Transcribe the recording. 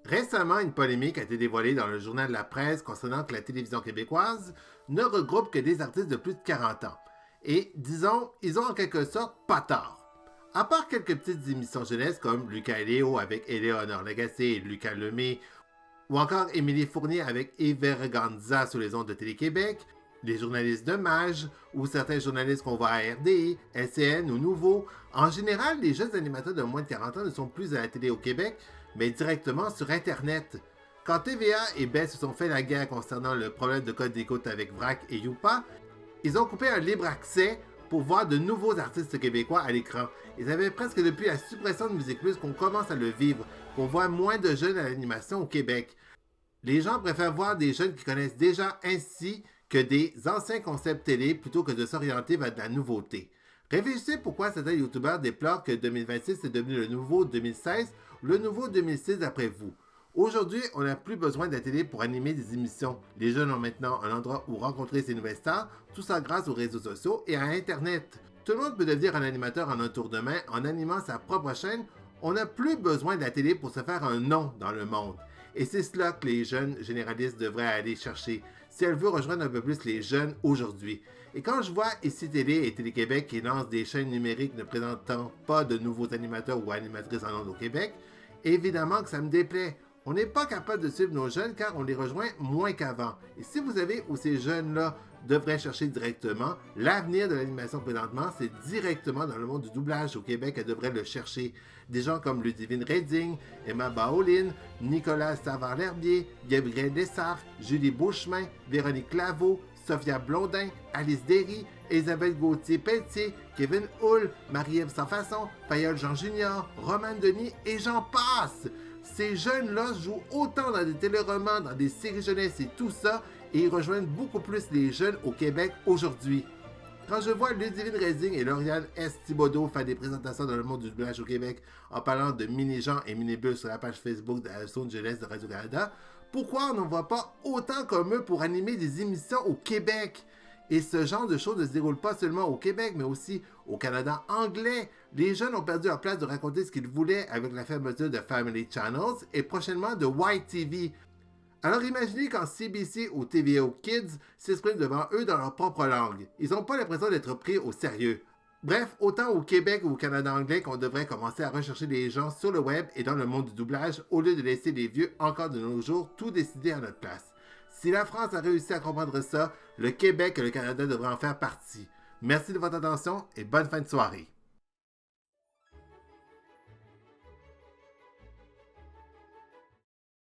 Récemment, une polémique a été dévoilée dans le journal de la presse concernant que la télévision québécoise ne regroupe que des artistes de plus de 40 ans. Et, disons, ils ont en quelque sorte pas tort. À part quelques petites émissions jeunesse comme Lucas et Léo avec Éléonore Lagacé et Lucas Lemay, ou encore Émilie Fournier avec Yves Ganza sur les ondes de Télé-Québec, les journalistes de MAJ ou certains journalistes qu'on voit à RDI, LCN ou Nouveau, en général, les jeunes animateurs de moins de 40 ans ne sont plus à la télé au Québec, mais directement sur Internet. Quand TVA et BES se sont fait la guerre concernant le problème de code d'écoute avec VRAC et Youpa, ils ont coupé un libre accès pour voir de nouveaux artistes québécois à l'écran. Ils avaient presque depuis la suppression de Musique Plus qu'on commence à le vivre, qu'on voit moins de jeunes à l'animation au Québec. Les gens préfèrent voir des jeunes qui connaissent déjà ainsi que des anciens concepts télé plutôt que de s'orienter vers de la nouveauté. Réfléchissez pourquoi certains youtubeurs déplorent que 2026 est devenu le nouveau 2016 ou le nouveau 2006 d'après vous. Aujourd'hui, on n'a plus besoin de la télé pour animer des émissions. Les jeunes ont maintenant un endroit où rencontrer ces nouvelles stars, tout ça grâce aux réseaux sociaux et à Internet. Tout le monde peut devenir un animateur en un tour de main en animant sa propre chaîne. On n'a plus besoin de la télé pour se faire un nom dans le monde. Et c'est cela que les jeunes généralistes devraient aller chercher, si elles veulent rejoindre un peu plus les jeunes aujourd'hui. Et quand je vois ICI Télé et Télé-Québec qui lancent des chaînes numériques ne présentant pas de nouveaux animateurs ou animatrices en ondes au Québec, évidemment que ça me déplaît. On n'est pas capable de suivre nos jeunes car on les rejoint moins qu'avant. Et si vous avez où ces jeunes-là devraient chercher directement, l'avenir de l'animation présentement, c'est directement dans le monde du doublage au Québec qu'elle devrait le chercher. Des gens comme Ludivine Redding, Emma Baoline, Nicolas Savard-L'Herbier, Gabriel Lessard, Julie Beauchemin, Véronique Laveau, Sophia Blondin, Alice Derry, Isabelle Gauthier-Pelletier, Kevin Hull, Marie-Ève Sans-Façon, Fayol Jean Junior, Romane Denis et j'en passe! Ces jeunes-là jouent autant dans des téléromans, dans des séries jeunesse et tout ça, et ils rejoignent beaucoup plus les jeunes au Québec aujourd'hui. Quand je vois Ludivine Redding et Lauriane S. Thibodeau faire des présentations dans le monde du doublage au Québec en parlant de mini-Jean et mini-Bulles sur la page Facebook de la zone jeunesse de Radio-Canada, pourquoi on n'en voit pas autant comme eux pour animer des émissions au Québec? Et ce genre de choses ne se déroule pas seulement au Québec, mais aussi au Canada anglais. Les jeunes ont perdu leur place de raconter ce qu'ils voulaient avec la fermeture de Family Channels et prochainement de YTV. Alors imaginez quand CBC ou TVO Kids s'expriment devant eux dans leur propre langue. Ils n'ont pas l'impression d'être pris au sérieux. Bref, autant au Québec ou au Canada anglais qu'on devrait commencer à rechercher des gens sur le web et dans le monde du doublage au lieu de laisser les vieux encore de nos jours tout décider à notre place. Si la France a réussi à comprendre ça, le Québec et le Canada devraient en faire partie. Merci de votre attention et bonne fin de soirée.